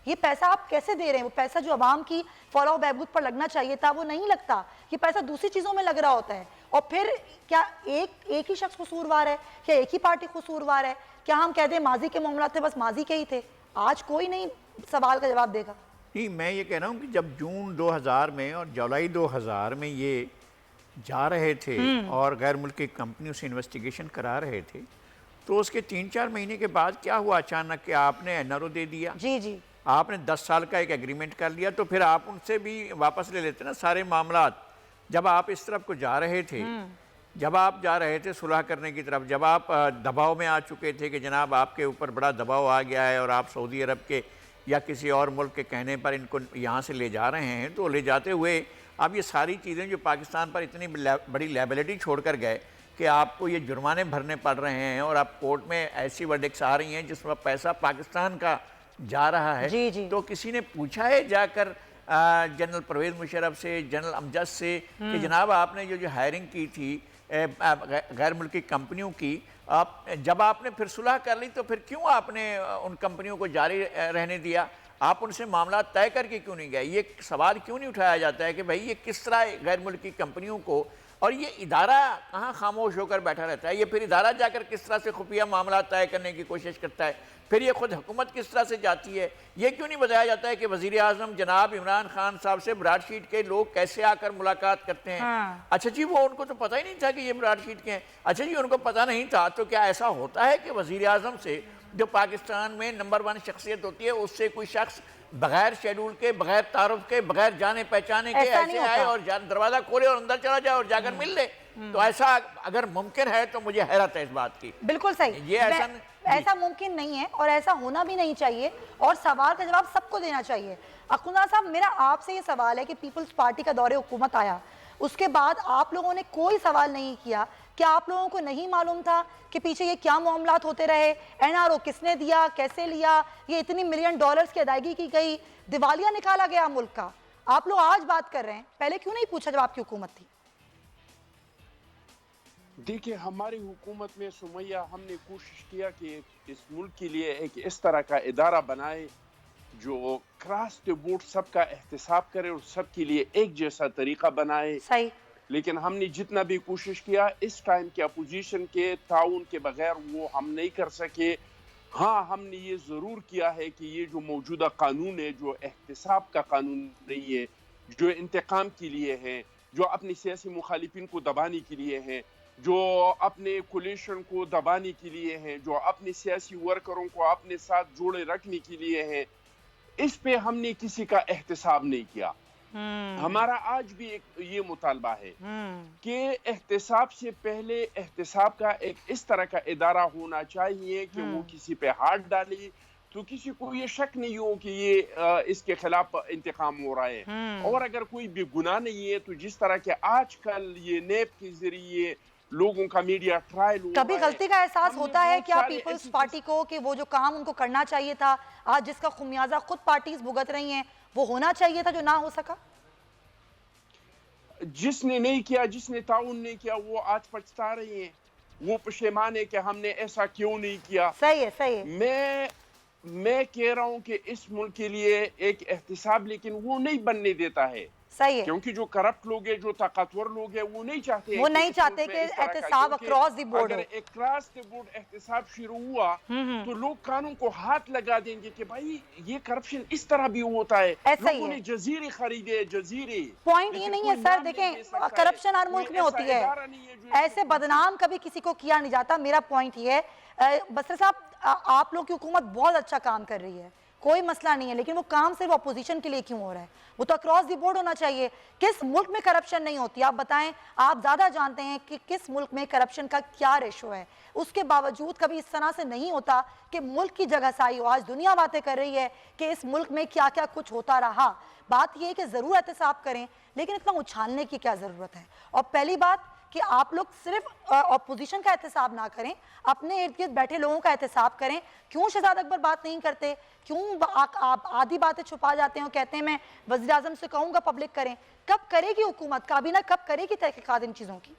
یہ پیسہ آپ کیسے دے رہے ہیں؟ وہ پیسہ جو عوام کی فلاح و بہبود پر لگنا چاہیے تھا وہ نہیں لگتا، یہ پیسہ دوسری چیزوں میں لگ رہا ہوتا ہے. اور پھر کیا ایک ہی شخص قصوروار ہے یا ایک ہی پارٹی قصوروار ہے؟ کیا ہم کہہ دیں ماضی کے معاملات تھے بس ماضی کے ہی تھے؟ آج کوئی نہیں سوال کا جواب دے گا. نہیں، میں یہ کہہ رہا ہوں کہ جب جون 2000 میں اور جولائی 2000 میں یہ جا رہے تھے اور غیر ملکی کمپنیوں سے انویسٹیگیشن کرا رہے تھے، تو اس کے 3-4 مہینے کے بعد کیا ہوا اچانک کہ آپ نے این آر او دے دیا؟ جی آپ نے 10 سال کا ایک ایگریمنٹ کر لیا، تو پھر آپ ان سے بھی واپس لے لیتے نا سارے معاملات. جب آپ اس طرف کو جا رہے تھے، جب آپ جا رہے تھے صلح کرنے کی طرف، جب آپ دباؤ میں آ چکے تھے کہ جناب آپ کے اوپر بڑا دباؤ آ گیا ہے اور آپ سعودی عرب کے یا کسی اور ملک کے کہنے پر ان کو یہاں سے لے جا رہے ہیں، تو لے جاتے ہوئے اب یہ ساری چیزیں جو پاکستان پر اتنی بڑی لیبلٹی چھوڑ کر گئے کہ آپ کو یہ جرمانے بھرنے پڑ رہے ہیں اور آپ کورٹ میں ایسی ورڈکٹس آ رہی ہیں جس میں پیسہ پاکستان کا جا رہا ہے، تو کسی نے پوچھا ہے جا کر جنرل پرویز مشرف سے، جنرل امجد سے کہ جناب آپ نے جو ہائرنگ کی تھی غیر ملکی کمپنیوں کی، جب آپ نے پھر صلح کر لی تو پھر کیوں آپ نے ان کمپنیوں کو جاری رہنے دیا؟ آپ ان سے معاملات طے کر کے کیوں نہیں گئے؟ یہ سوال کیوں نہیں اٹھایا جاتا ہے کہ بھائی یہ کس طرح غیر ملکی کمپنیوں کو، اور یہ ادارہ کہاں خاموش ہو کر بیٹھا رہتا ہے؟ یہ پھر ادارہ جا کر کس طرح سے خفیہ معاملات طے کرنے کی کوشش کرتا ہے؟ پھر یہ خود حکومت کس طرح سے جاتی ہے؟ یہ کیوں نہیں بتایا جاتا ہے کہ وزیر اعظم جناب عمران خان صاحب سے براڈ شیٹ کے لوگ کیسے آ کر ملاقات کرتے ہیں؟ اچھا جی، وہ ان کو تو پتہ ہی نہیں تھا کہ یہ براڈ شیٹ کے ہیں. اچھا جی، ان کو پتہ نہیں تھا تو کیا ایسا ہوتا ہے کہ وزیر اعظم سے جو پاکستان میں نمبر 1 شخصیت ہوتی ہے اس سے کوئی شخص بغیر شیڈول کے، بغیر تعارف کے، بغیر جانے پہچانے کے ایسے آئے اور دروازہ کھولے اور اندر چلا جائے اور جا کر مل لے؟ تو ایسا اگر ممکن ہے تو مجھے حیرت ہے اس بات کی. بالکل صحیح، یہ ایسا ممکن نہیں ہے اور ایسا ہونا بھی نہیں چاہیے، اور سوال کا جواب سب کو دینا چاہیے. اخوندزادہ صاحب، میرا آپ سے یہ سوال ہے کہ پیپلز پارٹی کا دور حکومت آیا، اس کے بعد آپ لوگوں نے کوئی سوال نہیں کیا. کیا آپ لوگوں کو نہیں معلوم تھا کہ پیچھے یہ کیا معاملات ہوتے رہے؟ این آر او کس نے دیا، کیسے لیا، یہ اتنی ملین ڈالرز کی ادائیگی کی گئی، دیوالیہ نکالا گیا ملک کا؟ آپ لوگ آج بات کر رہے ہیں، پہلے کیوں نہیں پوچھا جب آپ کی حکومت تھی؟ دیکھیں، ہماری حکومت میں سمیہ ہم نے کوشش کیا کہ اس ملک کے لیے ایک اس طرح کا ادارہ بنائے جو کراس دی بورڈ سب کا احتساب کرے اور سب کے لیے ایک جیسا طریقہ بنائے. صحیح. لیکن ہم نے جتنا بھی کوشش کیا اس ٹائم کے اپوزیشن کے تعاون کے بغیر وہ ہم نہیں کر سکے. ہاں، ہم نے یہ ضرور کیا ہے کہ یہ جو موجودہ قانون ہے، جو احتساب کا قانون نہیں ہے، جو انتقام کے لیے ہے، جو اپنی سیاسی مخالفین کو دبانے کے لیے ہے، جو اپنے کولیشن کو دبانے کے لیے ہیں، جو اپنے سیاسی ورکروں کو اپنے ساتھ جوڑے رکھنے کے لیے ہیں، اس پہ ہم نے کسی کا احتساب نہیں کیا. ہمارا آج بھی یہ مطالبہ ہے کہ احتساب سے پہلے احتساب کا ایک اس طرح کا ادارہ ہونا چاہیے کہ وہ کسی پہ ہاتھ ڈالے تو کسی کو یہ شک نہیں ہو کہ یہ اس کے خلاف انتقام ہو رہا ہے. اور اگر کوئی بھی گناہ نہیں ہے تو جس طرح کہ آج کل یہ نیب کے ذریعے لوگوں کا میڈیا ٹرائل ہو رہا ہے، کبھی غلطی کا احساس ہوتا ہے کیا پیپلز پارٹی کو کہ وہ جو کام ان کو کرنا چاہیے تھا، آج جس کا خمیازہ خود پارٹیز بھگت رہی ہیں، وہ ہونا چاہیے تھا جو نہ ہو سکا؟ جس نے نہیں کیا، جس نے تعاون نہیں کیا، وہ آج پچھتا رہی ہیں، وہ پشیمان ہے کہ ہم نے ایسا کیوں نہیں کیا. صحیح ہے، صحیح ہے. میں کہہ رہا ہوں کہ اس ملک کے لیے ایک احتساب لیکن وہ نہیں بننے دیتا ہے. صحیح ہے. کیونکہ جو کرپٹ لوگ ہیں، جو طاقتور لوگ ہیں، وہ نہیں چاہتے وہ نہیں چاہتے کہ احتساب اکراس دی بورڈ ہو. اگر ایک کراس دی بورڈ احتساب شروع ہوا تو لوگ قانون کو ہاتھ لگا دیں گے کہ بھائی یہ کرپشن اس طرح بھی ہوتا ہے. لوگوں نے جزیرے خریدے، جزیرے. پوائنٹ یہ نہیں ہے سر، دیکھیں کرپشن ہر ملک میں ہوتی ہے، ایسے بدنام کبھی کسی کو کیا نہیں جاتا. میرا پوائنٹ یہ ہے بصری صاحب، آپ لوگ کی حکومت بہت اچھا کام کر رہی ہے، کوئی مسئلہ نہیں ہے، لیکن وہ کام صرف اپوزیشن کے لیے کیوں ہو رہا ہے؟ وہ تو اکراس دی بورڈ ہونا چاہیے. کس ملک میں کرپشن نہیں ہوتی؟ آپ بتائیں، آپ زیادہ جانتے ہیں کہ کس ملک میں کرپشن کا کیا ریشو ہے. اس کے باوجود کبھی اس طرح سے نہیں ہوتا کہ ملک کی جگہ سائی ہو. آج دنیا باتیں کر رہی ہے کہ اس ملک میں کیا کیا کچھ ہوتا رہا. بات یہ ہے کہ ضرور احتساب کریں، لیکن اتنا اچھالنے کی کیا ضرورت ہے؟ اور پہلی بات کہ آپ لوگ صرف اپوزیشن کا احتساب نہ کریں، اپنے ارد گرد بیٹھے لوگوں کا احتساب کریں. کیوں شہزاد اکبر بات نہیں کرتے؟ کیوں آپ آدھی باتیں چھپا جاتے ہیں اور کہتے ہیں میں وزیر اعظم سے کہوں گا پبلک کریں؟ کب کرے گی حکومت، کابینہ کب کرے گی تحقیقات ان چیزوں کی؟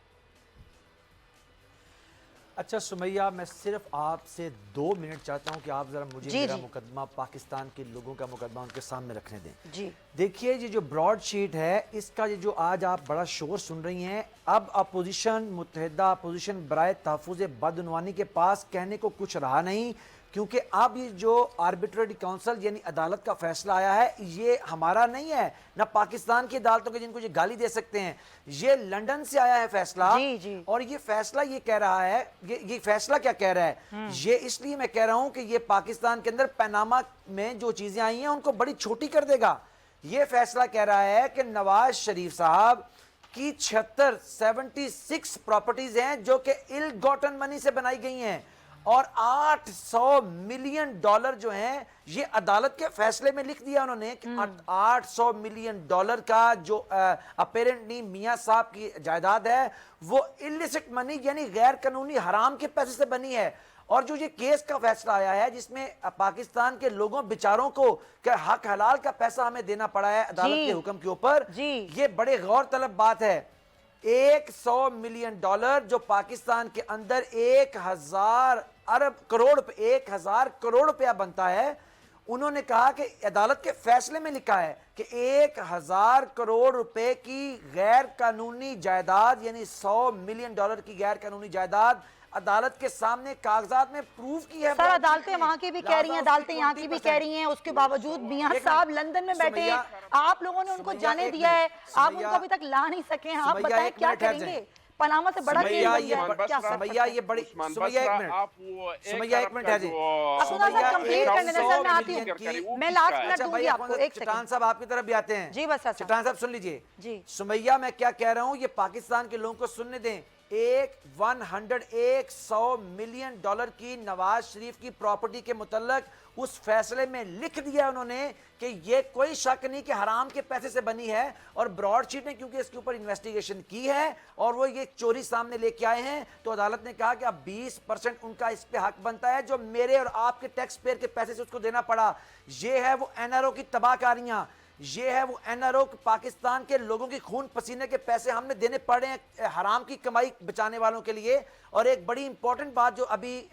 اچھا سمیہ، میں صرف آپ سے 2 منٹ چاہتا ہوں کہ آپ ذرا مجھے میرا مقدمہ پاکستان کے لوگوں کا مقدمہ ان کے سامنے رکھنے دیں. جی دیکھیے یہ جو براڈ شیٹ ہے اس کا یہ جو آج آپ بڑا شور سن رہی ہیں، اب اپوزیشن، متحدہ اپوزیشن برائے تحفظ بدعنوانی کے پاس کہنے کو کچھ رہا نہیں، کیونکہ اب یہ جو آربیٹری کونسل یعنی عدالت کا فیصلہ آیا ہے یہ ہمارا نہیں ہے، نہ پاکستان کی عدالتوں کے جن کو یہ گالی دے سکتے ہیں، یہ لندن سے آیا ہے فیصلہ. اور یہ فیصلہ یہ کہہ رہا ہے، یہ فیصلہ کیا کہہ رہا ہے، یہ اس لیے میں کہہ رہا ہوں کہ یہ پاکستان کے اندر پیناما میں جو چیزیں آئی ہیں ان کو بڑی چھوٹی کر دے گا. یہ فیصلہ کہہ رہا ہے کہ نواز شریف صاحب کی 76 پراپرٹیز ہیں جو کہ ill gotten money سے بنائی گئی ہیں، اور $800 ملین جو ہیں یہ عدالت کے فیصلے میں لکھ دیا انہوں نے کہ $800 ملین کا جو اپیرنٹلی میاں صاحب کی جائیداد ہے وہ illicit money یعنی غیر قانونی حرام کے پیسے سے بنی ہے. اور جو یہ کیس کا فیصلہ آیا ہے جس میں پاکستان کے لوگوں بیچاروں کو کہ حق حلال کا پیسہ ہمیں دینا پڑا ہے عدالت کے حکم کے اوپر، یہ بڑے غور طلب بات ہے. $100 ملین جو پاکستان کے اندر 1000 کروڑ روپیہ بنتا ہے، انہوں نے کہا کہ عدالت کے فیصلے میں لکھا ہے کہ 1000 کروڑ روپے کی غیر قانونی جائیداد یعنی $100 ملین کی غیر قانونی جائیداد عدالت کے سامنے کاغذات میں پروف کی ہے. سر عدالتیں وہاں کی بھی کہہ رہی ہیں، عدالتیں یہاں کی بھی کہہ رہی ہیں، اس کے باوجود میاں صاحب لندن میں بیٹھے ہیں، آپ لوگوں نے ان کو جانے دیا ہے، آپ ان کو ابھی تک لا نہیں سکے ہیں. آپ بتائیں کیا کریں گے؟ پاناما سے بڑا کیس ہوئی ہے، کیا سر؟ سمیہ یہ بڑی سمیہ ایک منٹ ہے جی. کمپلیٹ کرنے دیں سر، میں آتی ہوں، میں لاسٹ منٹ دوں گی آپ کو. ایک چٹان صاحب آپ کی طرف بھی آتے ہیں. جی بس چٹان صاحب سن لیجئے. جی سمیہ میں کیا کہہ رہا ہوں یہ پاکستان کے لوگوں کو سننے دیں. 100 ملین کی نواز شریف کی پراپرٹی کے متعلق اس فیصلے میں لکھ دیا انہوں نے کہ یہ کوئی شک نہیں کہ حرام کے پیسے سے بنی ہے. اور براڈ شیٹ نے کیونکہ اس کے اوپر انویسٹیگیشن کی ہے اور وہ یہ چوری سامنے لے کے آئے ہیں، تو عدالت نے کہا کہ اب 20% ان کا اس پہ حق بنتا ہے جو میرے اور آپ کے ٹیکس پیئر کے پیسے سے اس کو دینا پڑا. یہ ہے وہ NRO کی تباہ کاریاں، یہ ہے وہ NRO پاکستان کے لوگوں کی خون پسینے کے پیسے ہم نے دینے پڑے ہیں حرام کی کمائی بچانے والوں کے لیے. اور ایک بڑی امپورٹنٹ بات جو ابھی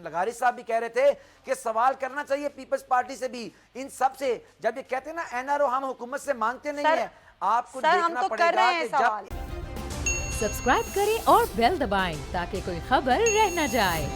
لغاری صاحب بھی کہہ رہے تھے کہ سوال کرنا چاہیے پیپلز پارٹی سے بھی، ان سب سے، جب یہ کہتے ہیں نا NRO ہم حکومت سے مانگتے نہیں ہیں، آپ کو دیکھنا پڑے گا کہ جب سبسکرائب کریں اور بیل دبائیں تاکہ کوئی خبر رہ نہ جائے.